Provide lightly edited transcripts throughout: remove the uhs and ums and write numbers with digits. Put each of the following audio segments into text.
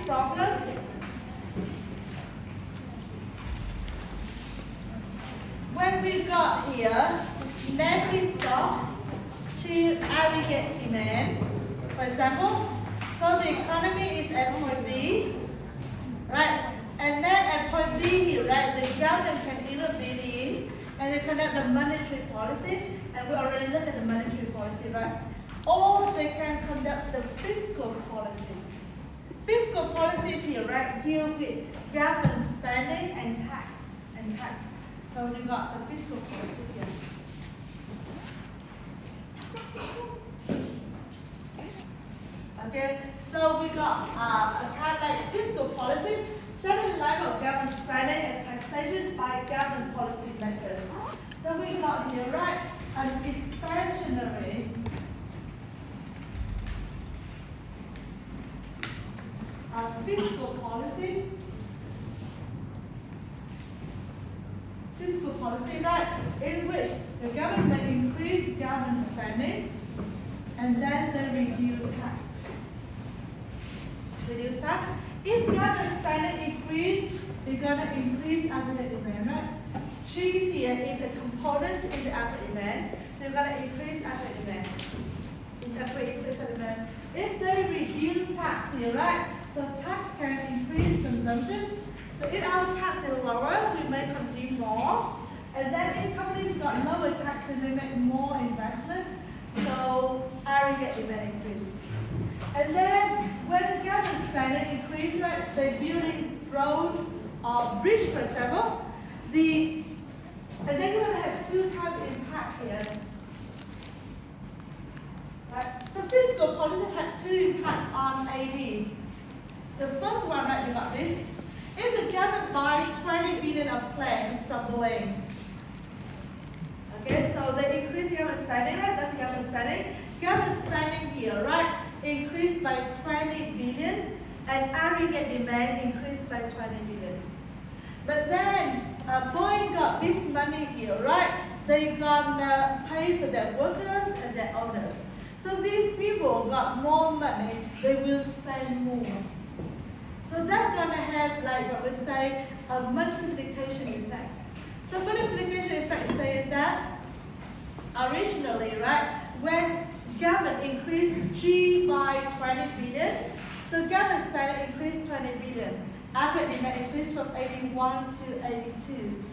problem? When we got here, negative stock to aggregate demand, for example, so the economy is at point B, right? And then at point B here, right, the government can intervene in and they conduct the monetary policy, and we already looked at the monetary policy, right? Or they can conduct the fiscal policy. Fiscal policy here, right, deal with government spending and tax. So we got the fiscal policy here. Okay, so we got a kind of like fiscal policy, certain level of government spending and taxation by government policy makers. So we got here, right, an expansionary fiscal policy, right, in which the government increase government spending and then they reduce tax. If government spending increase, they're gonna increase aggregate demand, right? Cheese here is a component in the aggregate demand, so you're gonna increase aggregate demand. If they reduce tax here, right? So tax can increase consumption. So if our tax is lower, we may consume more. And then if companies got lower tax, they may make more investment. So aggregate demand increase. And then when government spending increase, right, they're building road or bridge, for example. And then you're going to have two types of impact here. Right? So fiscal policy had two impacts on AD. The first one, right, you got this. If the government buys 20 billion of planes from Boeing, okay, so they increase government spending, right? That's government spending. Government spending here, right, increased by 20 billion, and aggregate demand increased by 20 billion. But then Boeing got this money here, right? They gonna pay for their workers and their owners. So these people got more money, they will spend more. So that's gonna have, like what we say, a multiplication effect. So multiplication effect is saying that originally, right, when government increased G by 20 billion, so government spending increased 20 billion. Aggregate demand increased from 81 to 82.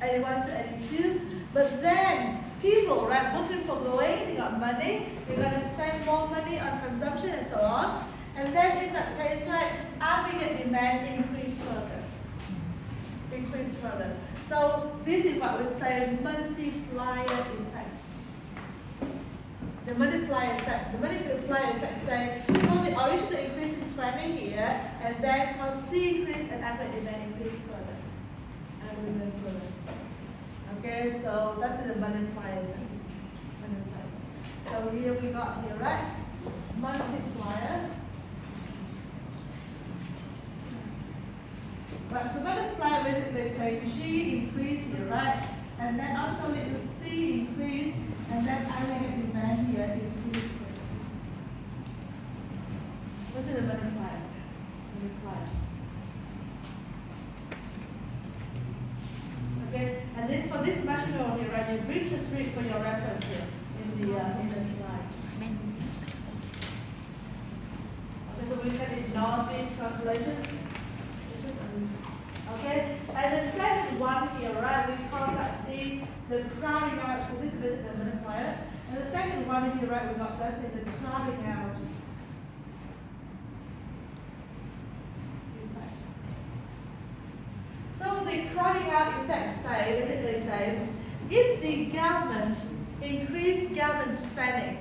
81 to 82. But then people, right, working for Boeing, they got money, they're gonna spend more money on consumption and so on. And then in that case, right, aggregate demand increased further. So this is what we say multiplier effect. The multiplier effect. The multiplier effect say, so the original increase in 20 here, and then cause C increase and aggregate demand increase further. Okay, so that's the multiplier effect. So here we got here, right? Multiplier. Right, so multiplier basically say G increase here, right? And then also little C increase, and then aggregate demand here increase. This is the multiplier. Okay, and this for this manual here, right? You read just read for your reference here in the slide. Okay, so we can ignore these calculations. Okay, and the second one here, right, we call that C, the crowding out. So this is basically the multiplier. And the second one here, right, we got that's in the crowding out. So the crowding out effect basically say, if the government increase government spending,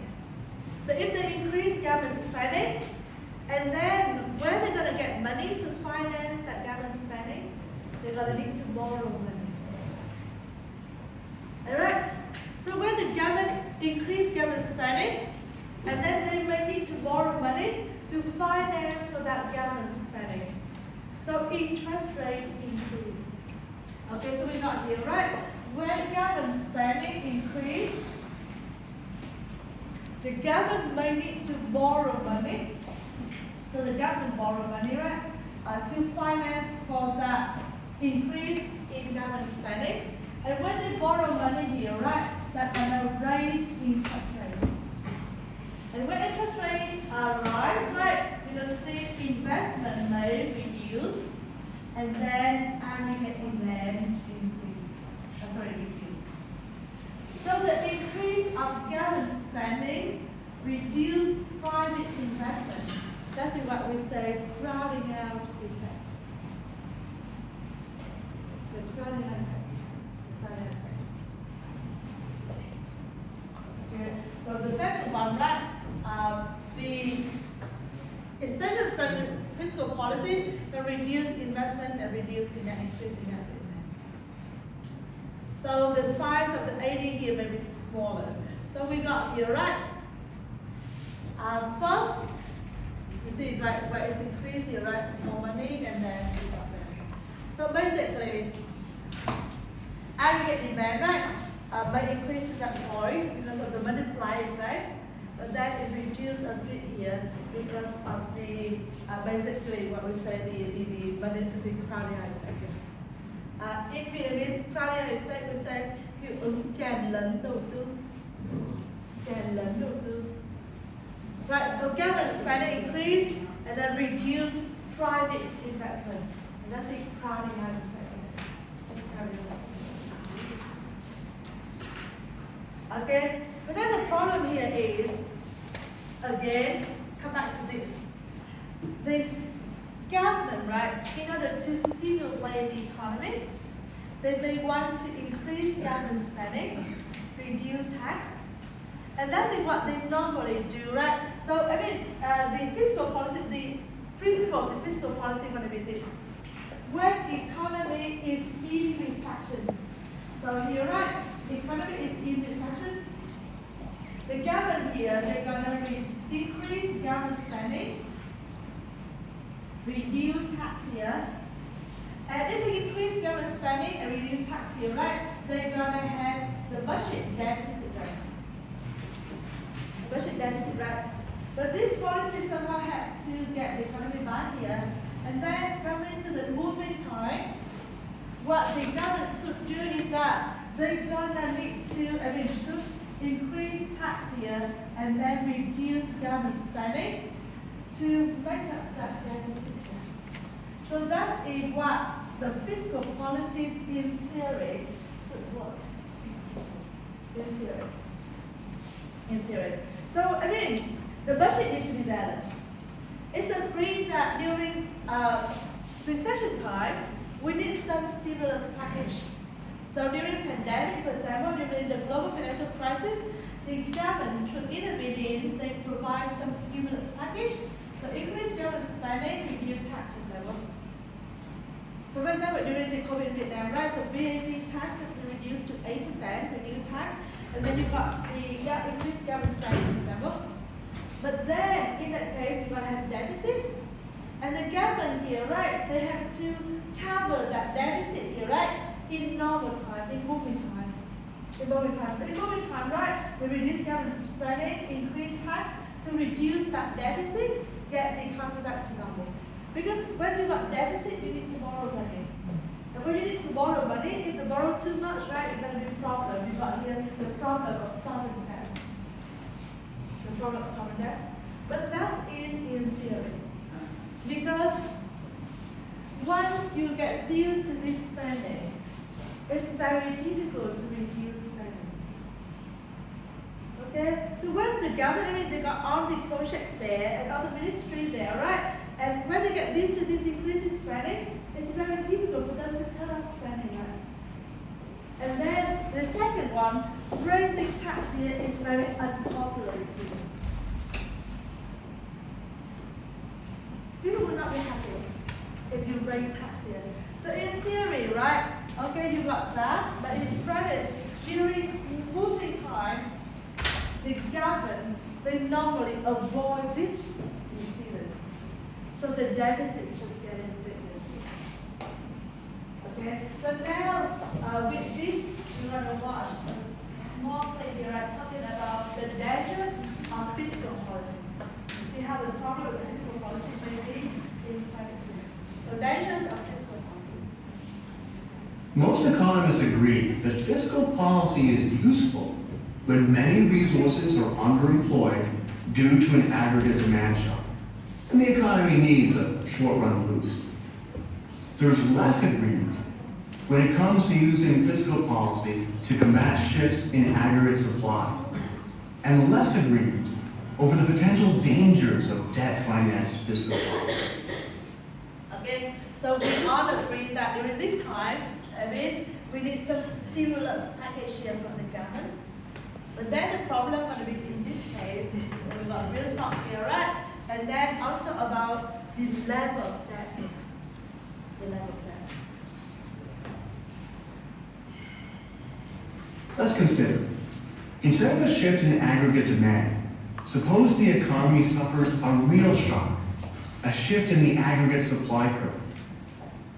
so if they increase government spending, and then when they're going to get money to finance that government spending, they're going to need to borrow money. Alright? So when the government increase government spending, and then they may need to borrow money to finance for that government spending. So interest rate increase. Okay, so we got here, right? When government spending increase, the government may need to borrow money. So the government borrow money, right, to finance for that increase in government spending. And when they borrow money here, right, that gonna raise interest rate. And when interest rates rise, right, you're gonna see investment may reduce, and then aggregate demand increase. Reduce. So the increase of government spending reduce private investment. That's what we say crowding out effect. The crowding out effect. Okay. So the second one, right? Especially from the fiscal policy, will reduce investment and reduce in that increase in that demand. So the size of the AD here may be smaller. So we got here, right? First, you see, right, where it's increased here, right? More money, and then we got there. So basically, aggregate demand, right, may increase at that point because of the multiplier effect, but then it reduced a bit here because of the basically what we say the crowding effect. In Vietnamese, crowding effect we say hiệu ứng tràn lấn đầu tư. Right, so government spending increase and then reduce private investment. And that's the crowding out effect. Okay, but then the problem here is, again, come back to this. This government, right, in order to stimulate the economy, they may want to increase government spending, reduce tax, and that's what they normally do, right? So, I mean, the fiscal policy, the principle of the fiscal policy is going to be this. When economy is in recessions, so here, right, the economy is in recessions, the government here, they're going to decrease government spending, reduce tax here, and if they increase government spending and reduce tax here, right, they're going to have the budget deficit, right? Budget deficit, right? But this policy somehow had to get the economy back here, and then coming to the moving time, what the government should do is that they're gonna need to, should increase tax here and then reduce government spending to make up that deficit. So that's what the fiscal policy in theory should work. In theory. So, the budget needs to be balanced. It's agreed that during recession time, we need some stimulus package. So during pandemic, for example, during the global financial crisis, the government should intervene, they provide some stimulus package. So increase government spending, reduce tax, for example. So for example, during the COVID Vietnam, right, so VAT tax has been reduced to 8%, reduced tax. And then you've got the increased government spending, for example. But then, in that case, you're going to have deficit. And the government here, right, they have to cover that deficit here, right, in normal time, in moving time. So in moving time, right, we reduce government spending, increase tax to reduce that deficit, get the economy back to normal. Because when you've got deficit, you need to borrow money. And when you need to borrow money, if you borrow too much, right, it's going to be a problem. You've got here the problem of sovereign debt. The problem of sovereign debt. But that is in theory. Because once you get used to this spending, it's very difficult to reduce spending. Okay? So when the government, they got all the projects there and all the ministries there, right? And when they get used to this increasing spending, it's very difficult for them to cut off spending, right? And then the second one, raising tax here is very unpopular, you see. People will not be happy if you raise tax here. So in theory, right, okay, you got that, but in practice, during moving time, the government, they normally avoid this, you see this. So the deficits just get in bigger. Okay, so now with this, we're going to watch a small clip here, I'm talking about the dangers of fiscal policy. You see how the problem with the fiscal policy in policy. So dangers of fiscal policy. Most economists agree that fiscal policy is useful when many resources are underemployed due to an aggregate demand shock, and the economy needs a short-run boost. There's less agreement when it comes to using fiscal policy to combat shifts in aggregate supply, and less agreement over the potential dangers of debt-financed fiscal policy. Okay, so we all agree that during this time, we need some stimulus package here from the government. But then the problem going to be in this case, we've got real shock here, right? And then also about the level of debt. The level of debt. Let's consider, instead of a shift in aggregate demand, suppose the economy suffers a real shock, a shift in the aggregate supply curve.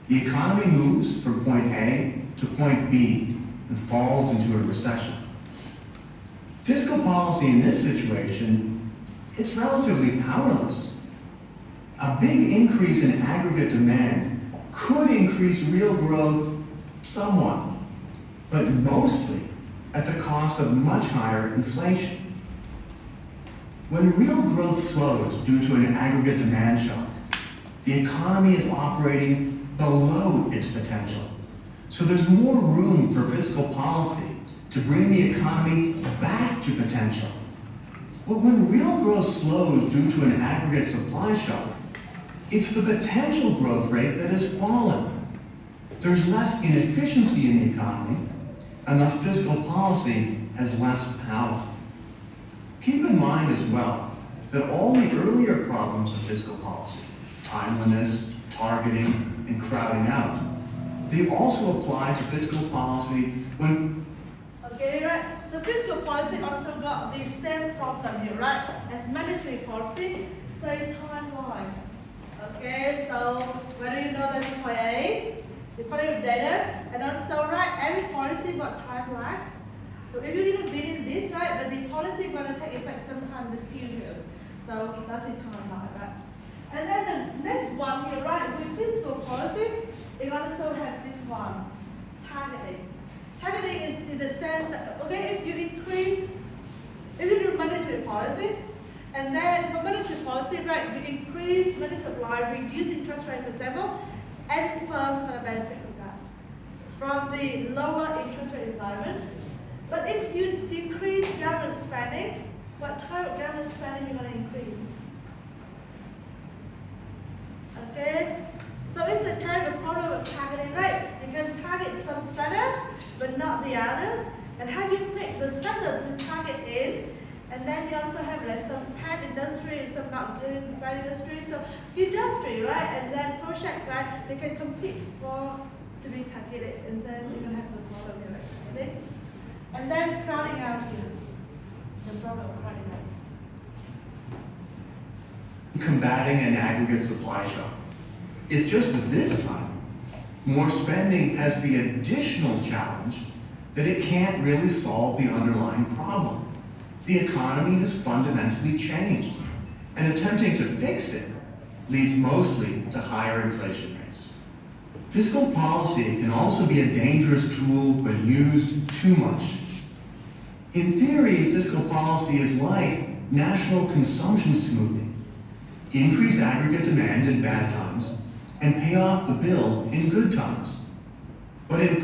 The economy moves from point A to point B and falls into a recession. Fiscal policy in this situation, it's relatively powerless. A big increase in aggregate demand could increase real growth somewhat, but mostly at the cost of much higher inflation. When real growth slows due to an aggregate demand shock, the economy is operating below its potential. So there's more room for fiscal policy to bring the economy back to potential. But when real growth slows due to an aggregate supply shock, it's the potential growth rate that has fallen. There's less inefficiency in the economy, and thus fiscal policy has less power. Keep in mind as well that all the earlier problems of fiscal policy, timeliness, targeting, and crowding out, they also apply to fiscal policy when... Okay, right? So fiscal policy also got the same problem here, right? As monetary policy, same timeline. Okay, so whether you know the point A, the point of data, and also, right, every policy got time lags. So if you didn't read in this, right, but the policy is going to take effect sometime in the few years. So it does a timeline, right? And then the next one here, right, with fiscal policy, it also have this one, targeting. Targeting is in the sense that, okay, if you do monetary policy, and then for monetary policy, right, you increase money supply, reduce interest rate, for example, and firm going to benefit from that, from the lower interest rate environment. But if you decrease government spending, what type of government spending you're going to increase? Okay, so it's the kind of problem of targeting, right? You can target some sector, but not the others. And how you pick the sector to target in, and then you also have like some bad industry, some not good bad industry, so industry, right? And then project, right? They can compete for to be targeted, and then you're gonna have the problem here, like targeting. And then crowding out here, the problem of crowding out. Combating an aggregate supply shock. It's just that this time, more spending has the additional challenge that it can't really solve the underlying problem. The economy has fundamentally changed, and attempting to fix it leads mostly to higher inflation rates. Fiscal policy can also be a dangerous tool when used too much. In theory, fiscal policy is like national consumption smoothing. Increase aggregate demand in bad times and pay off the bill in good times. But in